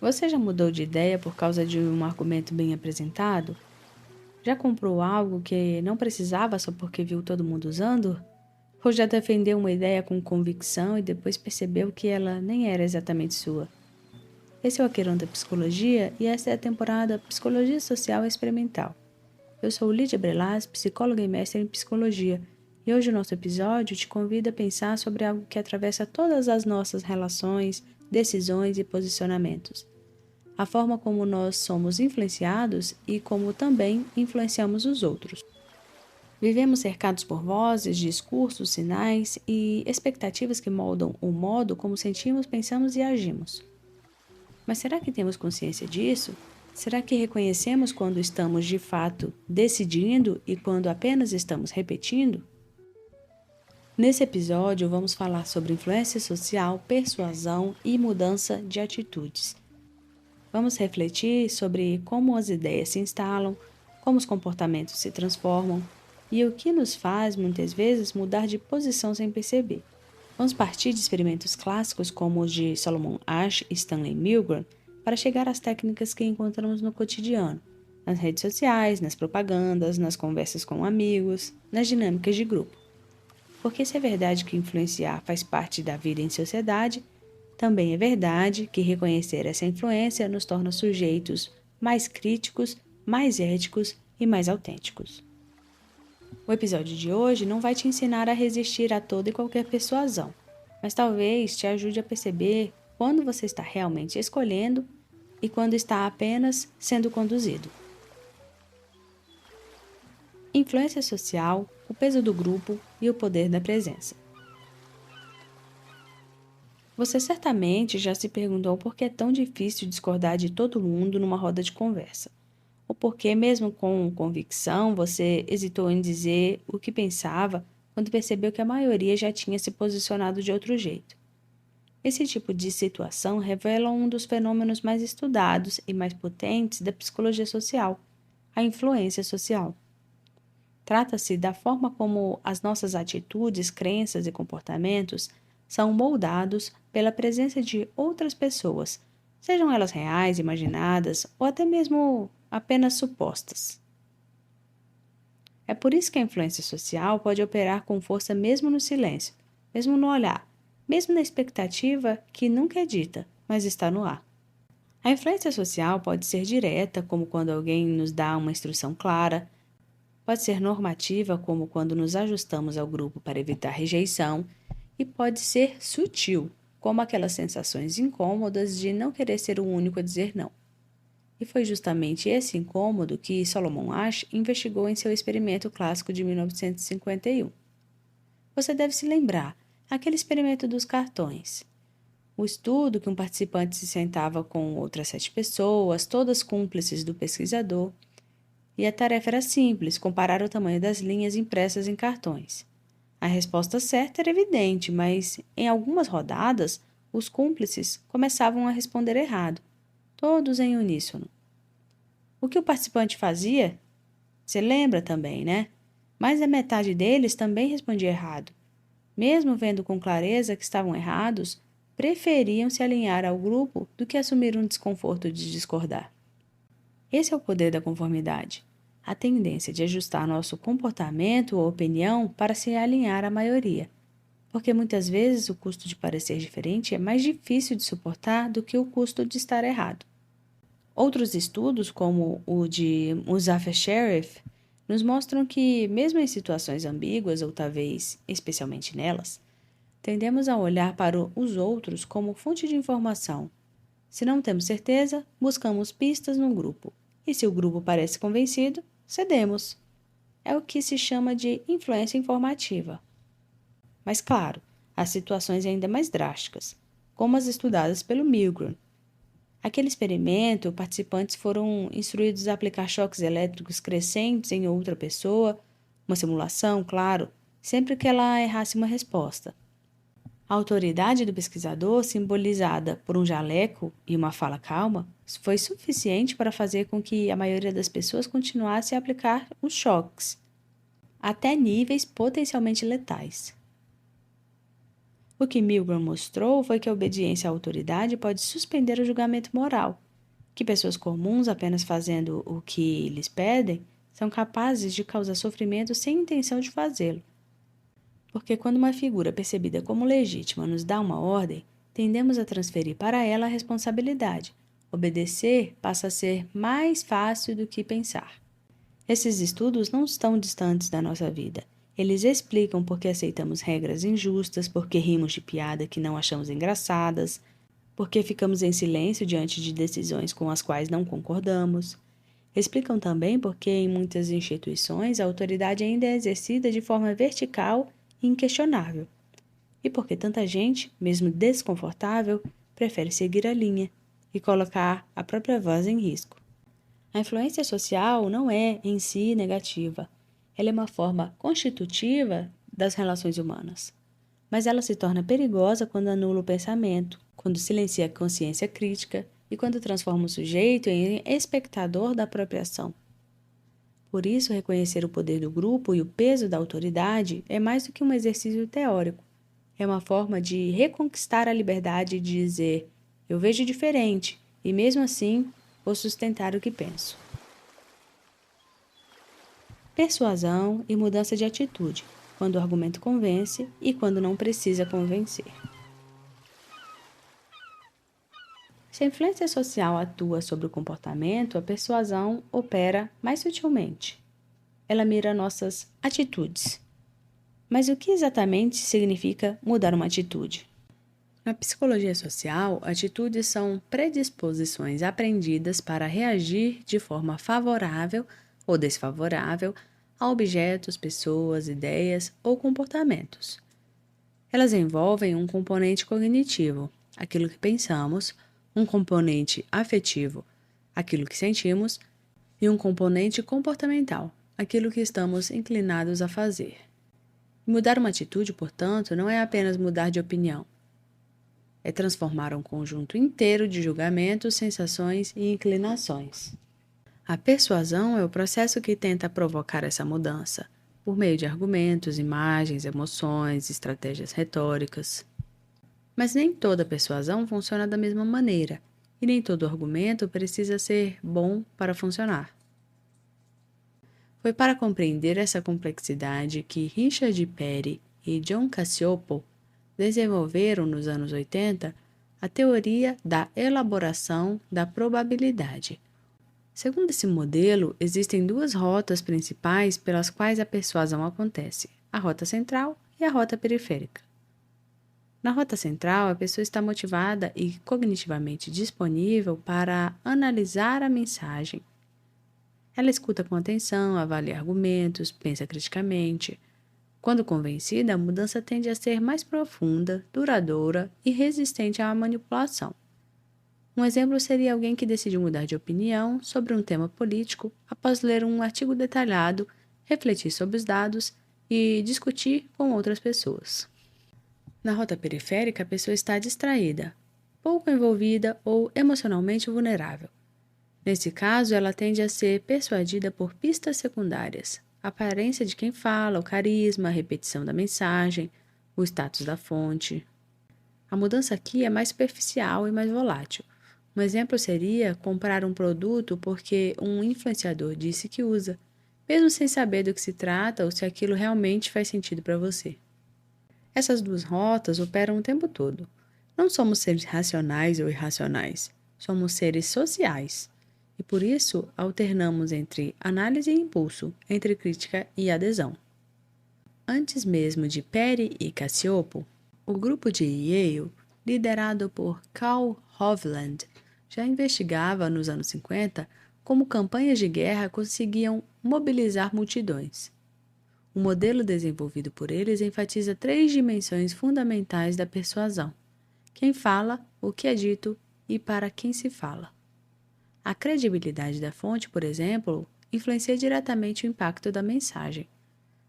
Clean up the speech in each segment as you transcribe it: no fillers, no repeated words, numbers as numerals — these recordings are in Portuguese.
Você já mudou de ideia por causa de um argumento bem apresentado? Já comprou algo que não precisava só porque viu todo mundo usando? Ou já defendeu uma ideia com convicção e depois percebeu que ela nem era exatamente sua? Esse é o Aqueron da Psicologia e esta é a temporada Psicologia Social Experimental. Eu sou Lídia Brelas, psicóloga e mestre em psicologia, e hoje o nosso episódio te convida a pensar sobre algo que atravessa todas as nossas relações, decisões e posicionamentos. A forma como nós somos influenciados e como também influenciamos os outros. Vivemos cercados por vozes, discursos, sinais e expectativas que moldam o modo como sentimos, pensamos e agimos. Mas será que temos consciência disso? Será que reconhecemos quando estamos de fato decidindo e quando apenas estamos repetindo? Nesse episódio, vamos falar sobre influência social, persuasão e mudança de atitudes. Vamos refletir sobre como as ideias se instalam, como os comportamentos se transformam e o que nos faz, muitas vezes, mudar de posição sem perceber. Vamos partir de experimentos clássicos como os de Solomon Asch e Stanley Milgram para chegar às técnicas que encontramos no cotidiano, nas redes sociais, nas propagandas, nas conversas com amigos, nas dinâmicas de grupo. Porque se é verdade que influenciar faz parte da vida em sociedade, também é verdade que reconhecer essa influência nos torna sujeitos mais críticos, mais éticos e mais autênticos. O episódio de hoje não vai te ensinar a resistir a toda e qualquer persuasão, mas talvez te ajude a perceber quando você está realmente escolhendo e quando está apenas sendo conduzido. Influência social, o peso do grupo e o poder da presença. Você certamente já se perguntou por que é tão difícil discordar de todo mundo numa roda de conversa. Ou por que, mesmo com convicção, você hesitou em dizer o que pensava quando percebeu que a maioria já tinha se posicionado de outro jeito. Esse tipo de situação revela um dos fenômenos mais estudados e mais potentes da psicologia social, a influência social. Trata-se da forma como as nossas atitudes, crenças e comportamentos são moldados pela presença de outras pessoas, sejam elas reais, imaginadas ou até mesmo apenas supostas. É por isso que a influência social pode operar com força mesmo no silêncio, mesmo no olhar, mesmo na expectativa que nunca é dita, mas está no ar. A influência social pode ser direta, como quando alguém nos dá uma instrução clara, pode ser normativa, como quando nos ajustamos ao grupo para evitar rejeição, e pode ser sutil, como aquelas sensações incômodas de não querer ser o único a dizer não. E foi justamente esse incômodo que Solomon Asch investigou em seu experimento clássico de 1951. Você deve se lembrar, aquele experimento dos cartões. O estudo que um participante se sentava com outras 7 pessoas, todas cúmplices do pesquisador, e a tarefa era simples, comparar o tamanho das linhas impressas em cartões. A resposta certa era evidente, mas em algumas rodadas, os cúmplices começavam a responder errado, todos em uníssono. O que o participante fazia? Você lembra também, né? Mais da metade deles também respondia errado. Mesmo vendo com clareza que estavam errados, preferiam se alinhar ao grupo do que assumir um desconforto de discordar. Esse é o poder da conformidade, a tendência de ajustar nosso comportamento ou opinião para se alinhar à maioria, porque muitas vezes o custo de parecer diferente é mais difícil de suportar do que o custo de estar errado. Outros estudos, como o de Muzafer Sherif, nos mostram que, mesmo em situações ambíguas, ou talvez especialmente nelas, tendemos a olhar para os outros como fonte de informação. Se não temos certeza, buscamos pistas no grupo. E se o grupo parece convencido, cedemos. É o que se chama de influência informativa. Mas, claro, há situações ainda mais drásticas, como as estudadas pelo Milgram. Naquele experimento, participantes foram instruídos a aplicar choques elétricos crescentes em outra pessoa, uma simulação, claro, sempre que ela errasse uma resposta. A autoridade do pesquisador, simbolizada por um jaleco e uma fala calma, foi suficiente para fazer com que a maioria das pessoas continuasse a aplicar os choques, até níveis potencialmente letais. O que Milgram mostrou foi que a obediência à autoridade pode suspender o julgamento moral, que pessoas comuns, apenas fazendo o que lhes pedem, são capazes de causar sofrimento sem intenção de fazê-lo. Porque quando uma figura percebida como legítima nos dá uma ordem, tendemos a transferir para ela a responsabilidade. Obedecer passa a ser mais fácil do que pensar. Esses estudos não estão distantes da nossa vida. Eles explicam por que aceitamos regras injustas, por que rimos de piada que não achamos engraçadas, por que ficamos em silêncio diante de decisões com as quais não concordamos. Explicam também por que, em muitas instituições, a autoridade ainda é exercida de forma vertical e inquestionável. E por que tanta gente, mesmo desconfortável, prefere seguir a linha e colocar a própria voz em risco. A influência social não é, em si, negativa. Ela é uma forma constitutiva das relações humanas. Mas ela se torna perigosa quando anula o pensamento, quando silencia a consciência crítica e quando transforma o sujeito em espectador da própria ação. Por isso, reconhecer o poder do grupo e o peso da autoridade é mais do que um exercício teórico. É uma forma de reconquistar a liberdade de dizer: eu vejo diferente e, mesmo assim, vou sustentar o que penso. Persuasão e mudança de atitude, quando o argumento convence e quando não precisa convencer. Se a influência social atua sobre o comportamento, a persuasão opera mais sutilmente. Ela mira nossas atitudes. Mas o que exatamente significa mudar uma atitude? Na psicologia social, atitudes são predisposições aprendidas para reagir de forma favorável ou desfavorável a objetos, pessoas, ideias ou comportamentos. Elas envolvem um componente cognitivo, aquilo que pensamos, um componente afetivo, aquilo que sentimos, e um componente comportamental, aquilo que estamos inclinados a fazer. Mudar uma atitude, portanto, não é apenas mudar de opinião. É transformar um conjunto inteiro de julgamentos, sensações e inclinações. A persuasão é o processo que tenta provocar essa mudança, por meio de argumentos, imagens, emoções, estratégias retóricas. Mas nem toda persuasão funciona da mesma maneira, e nem todo argumento precisa ser bom para funcionar. Foi para compreender essa complexidade que Richard Perry e John Cacioppo desenvolveram nos anos 80 a teoria da elaboração da probabilidade. Segundo esse modelo, existem duas rotas principais pelas quais a persuasão acontece: a rota central e a rota periférica. Na rota central, a pessoa está motivada e cognitivamente disponível para analisar a mensagem. Ela escuta com atenção, avalia argumentos, pensa criticamente. Quando convencida, a mudança tende a ser mais profunda, duradoura e resistente à manipulação. Um exemplo seria alguém que decide mudar de opinião sobre um tema político após ler um artigo detalhado, refletir sobre os dados e discutir com outras pessoas. Na rota periférica, a pessoa está distraída, pouco envolvida ou emocionalmente vulnerável. Nesse caso, ela tende a ser persuadida por pistas secundárias, a aparência de quem fala, o carisma, a repetição da mensagem, o status da fonte. A mudança aqui é mais superficial e mais volátil. Um exemplo seria comprar um produto porque um influenciador disse que usa, mesmo sem saber do que se trata ou se aquilo realmente faz sentido para você. Essas duas rotas operam o tempo todo. Não somos seres racionais ou irracionais, somos seres sociais. E por isso alternamos entre análise e impulso, entre crítica e adesão. Antes mesmo de Perry e Cacioppo, o grupo de Yale, liderado por Carl Hovland, já investigava nos anos 50 como campanhas de guerra conseguiam mobilizar multidões. O modelo desenvolvido por eles enfatiza 3 dimensões fundamentais da persuasão: quem fala, o que é dito e para quem se fala. A credibilidade da fonte, por exemplo, influencia diretamente o impacto da mensagem.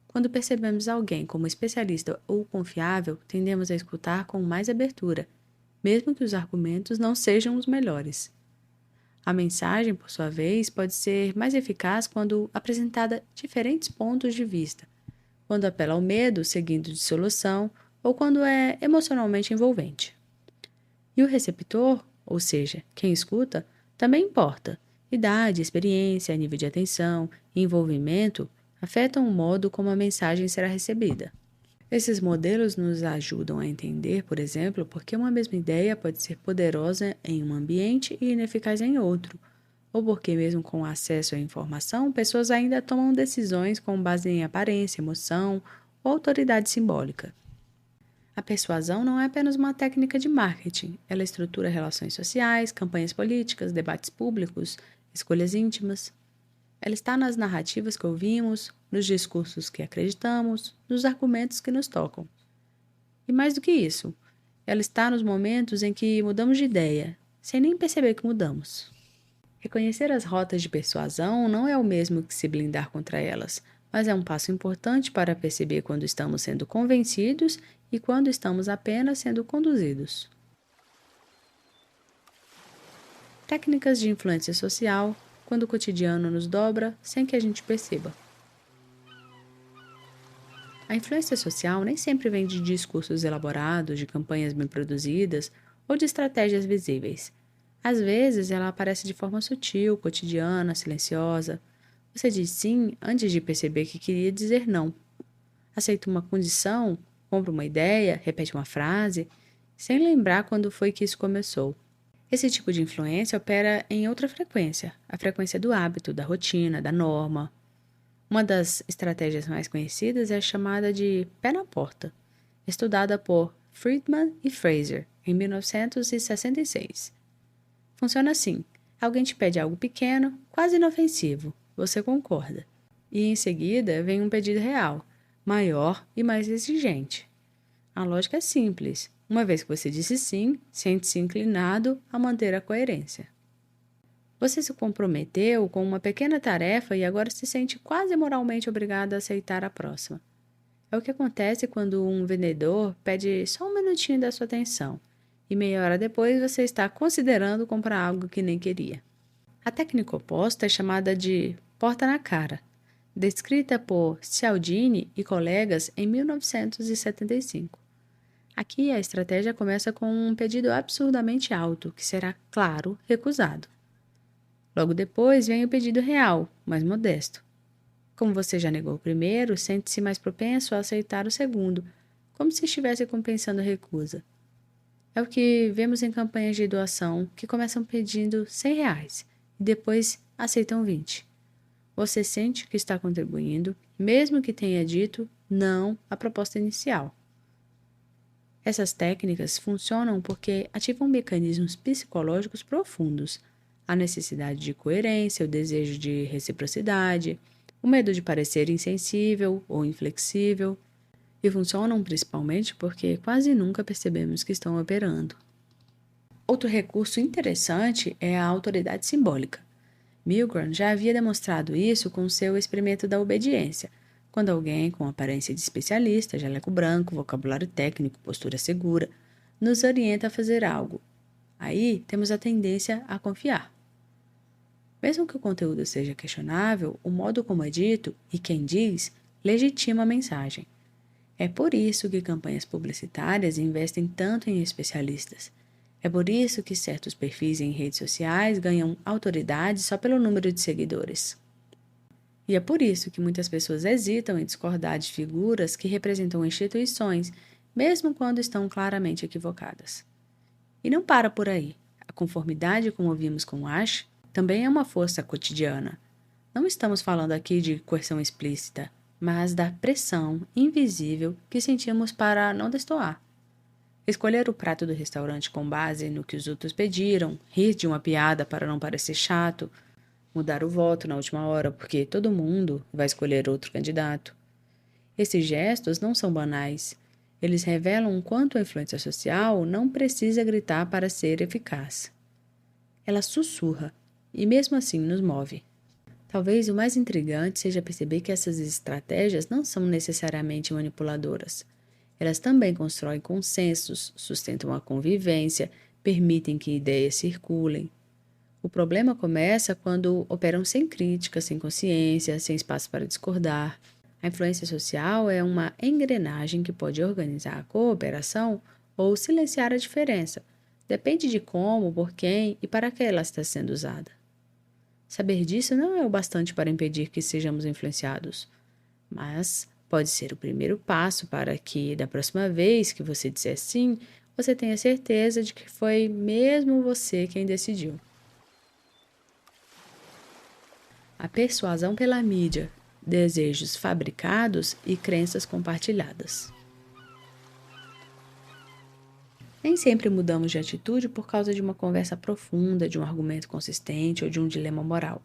Quando percebemos alguém como especialista ou confiável, tendemos a escutar com mais abertura, mesmo que os argumentos não sejam os melhores. A mensagem, por sua vez, pode ser mais eficaz quando apresentada diferentes pontos de vista, quando apela ao medo, seguindo dissolução, ou quando é emocionalmente envolvente. E o receptor, ou seja, quem escuta, também importa. Idade, experiência, nível de atenção e envolvimento afetam o modo como a mensagem será recebida. Esses modelos nos ajudam a entender, por exemplo, por que uma mesma ideia pode ser poderosa em um ambiente e ineficaz em outro, ou porque, mesmo com acesso à informação, pessoas ainda tomam decisões com base em aparência, emoção ou autoridade simbólica. A persuasão não é apenas uma técnica de marketing, ela estrutura relações sociais, campanhas políticas, debates públicos, escolhas íntimas. Ela está nas narrativas que ouvimos, nos discursos que acreditamos, nos argumentos que nos tocam. E mais do que isso, ela está nos momentos em que mudamos de ideia, sem nem perceber que mudamos. Reconhecer as rotas de persuasão não é o mesmo que se blindar contra elas, mas é um passo importante para perceber quando estamos sendo convencidos e quando estamos apenas sendo conduzidos. Técnicas de influência social, quando o cotidiano nos dobra sem que a gente perceba. A influência social nem sempre vem de discursos elaborados, de campanhas bem produzidas ou de estratégias visíveis. Às vezes, ela aparece de forma sutil, cotidiana, silenciosa. Você diz sim antes de perceber que queria dizer não. Aceita uma condição, compra uma ideia, repete uma frase, sem lembrar quando foi que isso começou. Esse tipo de influência opera em outra frequência, a frequência do hábito, da rotina, da norma. Uma das estratégias mais conhecidas é a chamada de pé na porta, estudada por Friedman e Fraser em 1966. Funciona assim: alguém te pede algo pequeno, quase inofensivo, você concorda. E em seguida vem um pedido real, maior e mais exigente. A lógica é simples. Uma vez que você disse sim, sente-se inclinado a manter a coerência. Você se comprometeu com uma pequena tarefa e agora se sente quase moralmente obrigado a aceitar a próxima. É o que acontece quando um vendedor pede só um minutinho da sua atenção e meia hora depois você está considerando comprar algo que nem queria. A técnica oposta é chamada de porta na cara, descrita por Cialdini e colegas em 1975. Aqui a estratégia começa com um pedido absurdamente alto, que será, claro, recusado. Logo depois vem o pedido real, mais modesto. Como você já negou o primeiro, sente-se mais propenso a aceitar o segundo, como se estivesse compensando a recusa. É o que vemos em campanhas de doação que começam pedindo R$ 100 e depois aceitam 20. Você sente que está contribuindo, mesmo que tenha dito não à proposta inicial. Essas técnicas funcionam porque ativam mecanismos psicológicos profundos, a necessidade de coerência, o desejo de reciprocidade, o medo de parecer insensível ou inflexível, e funcionam principalmente porque quase nunca percebemos que estão operando. Outro recurso interessante é a autoridade simbólica. Milgram já havia demonstrado isso com seu experimento da obediência, quando alguém com aparência de especialista, jaleco branco, vocabulário técnico, postura segura, nos orienta a fazer algo. Aí temos a tendência a confiar. Mesmo que o conteúdo seja questionável, o modo como é dito e quem diz legitima a mensagem. É por isso que campanhas publicitárias investem tanto em especialistas. É por isso que certos perfis em redes sociais ganham autoridade só pelo número de seguidores. E é por isso que muitas pessoas hesitam em discordar de figuras que representam instituições, mesmo quando estão claramente equivocadas. E não para por aí. A conformidade, como vimos com Ash, também é uma força cotidiana. Não estamos falando aqui de coerção explícita, mas da pressão invisível que sentimos para não destoar. Escolher o prato do restaurante com base no que os outros pediram, rir de uma piada para não parecer chato, mudar o voto na última hora porque todo mundo vai escolher outro candidato. Esses gestos não são banais. Eles revelam o quanto a influência social não precisa gritar para ser eficaz. Ela sussurra e mesmo assim nos move. Talvez o mais intrigante seja perceber que essas estratégias não são necessariamente manipuladoras. Elas também constroem consensos, sustentam a convivência, permitem que ideias circulem. O problema começa quando operam sem crítica, sem consciência, sem espaço para discordar. A influência social é uma engrenagem que pode organizar a cooperação ou silenciar a diferença. Depende de como, por quem e para que ela está sendo usada. Saber disso não é o bastante para impedir que sejamos influenciados, mas pode ser o primeiro passo para que, da próxima vez que você disser sim, você tenha certeza de que foi mesmo você quem decidiu. A persuasão pela mídia, desejos fabricados e crenças compartilhadas. Nem sempre mudamos de atitude por causa de uma conversa profunda, de um argumento consistente ou de um dilema moral.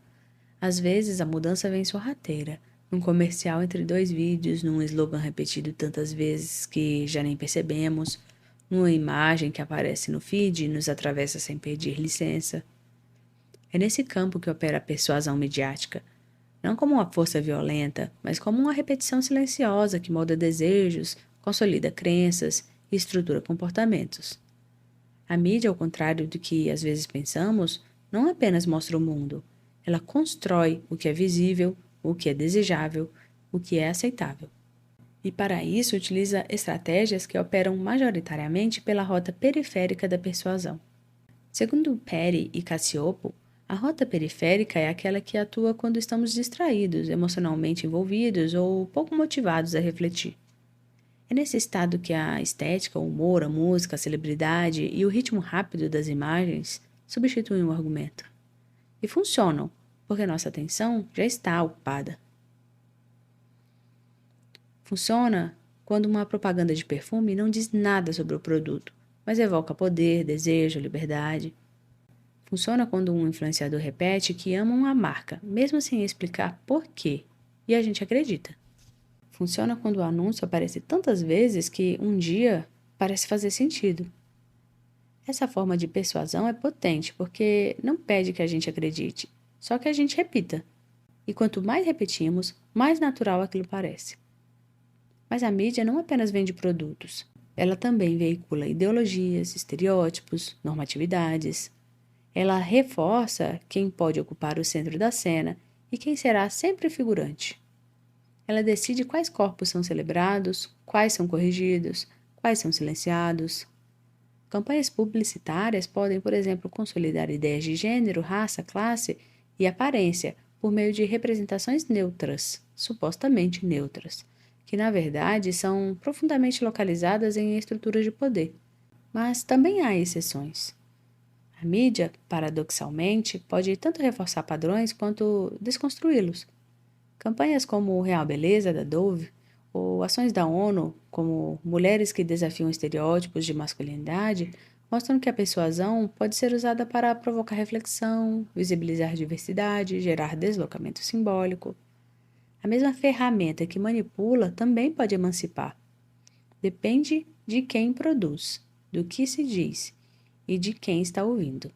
Às vezes, a mudança vem sorrateira, num comercial entre dois vídeos, num slogan repetido tantas vezes que já nem percebemos, numa imagem que aparece no feed e nos atravessa sem pedir licença. É nesse campo que opera a persuasão midiática, não como uma força violenta, mas como uma repetição silenciosa que molda desejos, consolida crenças e estrutura comportamentos. A mídia, ao contrário do que às vezes pensamos, não apenas mostra o mundo, ela constrói o que é visível, o que é desejável, o que é aceitável. E para isso utiliza estratégias que operam majoritariamente pela rota periférica da persuasão. Segundo Perry e Cacioppo, a rota periférica é aquela que atua quando estamos distraídos, emocionalmente envolvidos ou pouco motivados a refletir. É nesse estado que a estética, o humor, a música, a celebridade e o ritmo rápido das imagens substituem o argumento. E funcionam, porque nossa atenção já está ocupada. Funciona quando uma propaganda de perfume não diz nada sobre o produto, mas evoca poder, desejo, liberdade. Funciona quando um influenciador repete que ama uma marca, mesmo sem explicar por quê, e a gente acredita. Funciona quando o anúncio aparece tantas vezes que um dia parece fazer sentido. Essa forma de persuasão é potente porque não pede que a gente acredite, só que a gente repita. E quanto mais repetimos, mais natural aquilo parece. Mas a mídia não apenas vende produtos, ela também veicula ideologias, estereótipos, normatividades. Ela reforça quem pode ocupar o centro da cena e quem será sempre figurante. Ela decide quais corpos são celebrados, quais são corrigidos, quais são silenciados. Campanhas publicitárias podem, por exemplo, consolidar ideias de gênero, raça, classe e aparência por meio de representações neutras, supostamente neutras, que na verdade são profundamente localizadas em estruturas de poder. Mas também há exceções. A mídia, paradoxalmente, pode tanto reforçar padrões quanto desconstruí-los. Campanhas como o Real Beleza, da Dove, ou ações da ONU, como Mulheres que Desafiam Estereótipos de Masculinidade, mostram que a persuasão pode ser usada para provocar reflexão, visibilizar diversidade, gerar deslocamento simbólico. A mesma ferramenta que manipula também pode emancipar. Depende de quem produz, do que se diz e de quem está ouvindo.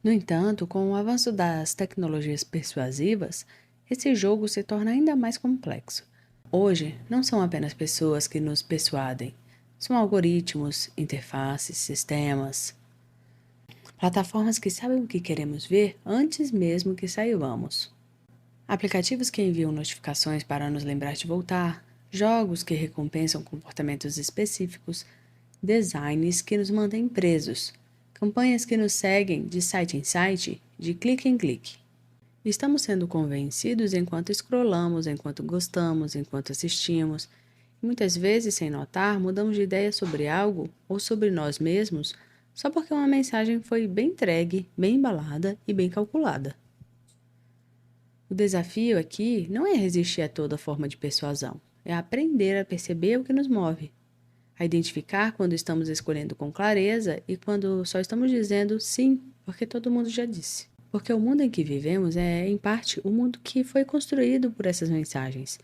No entanto, com o avanço das tecnologias persuasivas, esse jogo se torna ainda mais complexo. Hoje, não são apenas pessoas que nos persuadem, são algoritmos, interfaces, sistemas, plataformas que sabem o que queremos ver antes mesmo que saibamos. Aplicativos que enviam notificações para nos lembrar de voltar, jogos que recompensam comportamentos específicos, designs que nos mantêm presos, campanhas que nos seguem de site em site, de clique em clique. Estamos sendo convencidos enquanto scrollamos, enquanto gostamos, enquanto assistimos, e muitas vezes, sem notar, mudamos de ideia sobre algo ou sobre nós mesmos só porque uma mensagem foi bem entregue, bem embalada e bem calculada. O desafio aqui não é resistir a toda forma de persuasão, é aprender a perceber o que nos move, a identificar quando estamos escolhendo com clareza e quando só estamos dizendo sim, porque todo mundo já disse. Porque o mundo em que vivemos é, em parte, o mundo que foi construído por essas mensagens.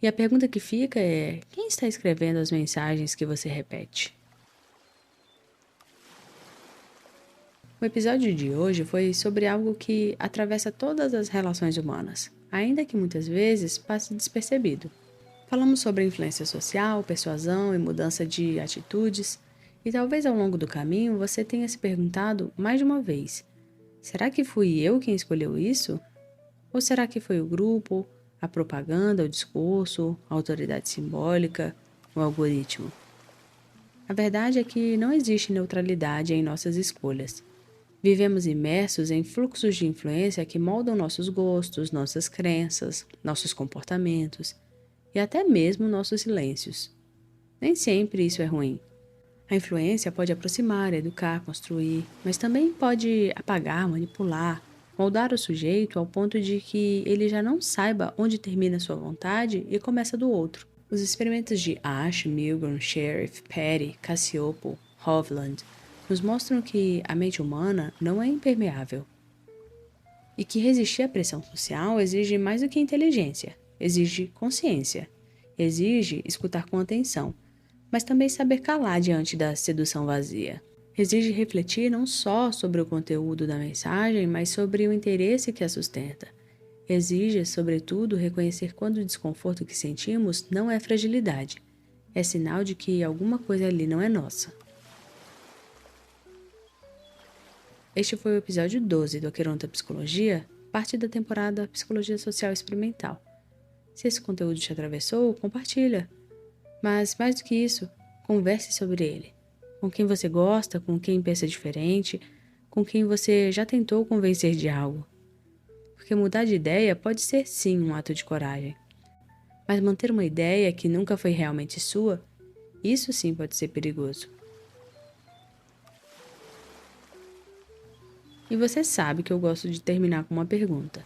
E a pergunta que fica é: quem está escrevendo as mensagens que você repete? O episódio de hoje foi sobre algo que atravessa todas as relações humanas, ainda que muitas vezes passe despercebido. Falamos sobre influência social, persuasão e mudança de atitudes, e talvez ao longo do caminho você tenha se perguntado mais de uma vez: será que fui eu quem escolheu isso? Ou será que foi o grupo, A propaganda, o discurso, a autoridade simbólica, o algoritmo. A verdade é que não existe neutralidade em nossas escolhas. Vivemos imersos em fluxos de influência que moldam nossos gostos, nossas crenças, nossos comportamentos e até mesmo nossos silêncios. Nem sempre isso é ruim. A influência pode aproximar, educar, construir, mas também pode apagar, manipular, moldar o sujeito ao ponto de que ele já não saiba onde termina sua vontade e começa do outro. Os experimentos de Ash, Milgram, Sheriff, Petty, Cassiopo, Hovland nos mostram que a mente humana não é impermeável e que resistir à pressão social exige mais do que inteligência, exige consciência, exige escutar com atenção, mas também saber calar diante da sedução vazia. Exige refletir não só sobre o conteúdo da mensagem, mas sobre o interesse que a sustenta. Exige, sobretudo, reconhecer quando o desconforto que sentimos não é fragilidade, é sinal de que alguma coisa ali não é nossa. Este foi o episódio 12 do Aqueronta Psicologia, parte da temporada Psicologia Social Experimental. Se esse conteúdo te atravessou, compartilha. Mas, mais do que isso, converse sobre ele. Com quem você gosta, com quem pensa diferente, com quem você já tentou convencer de algo. Porque mudar de ideia pode ser sim um ato de coragem. Mas manter uma ideia que nunca foi realmente sua, isso sim pode ser perigoso. E você sabe que eu gosto de terminar com uma pergunta.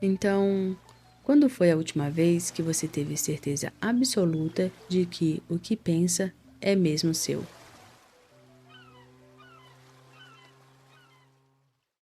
Então, quando foi a última vez que você teve certeza absoluta de que o que pensa é mesmo seu?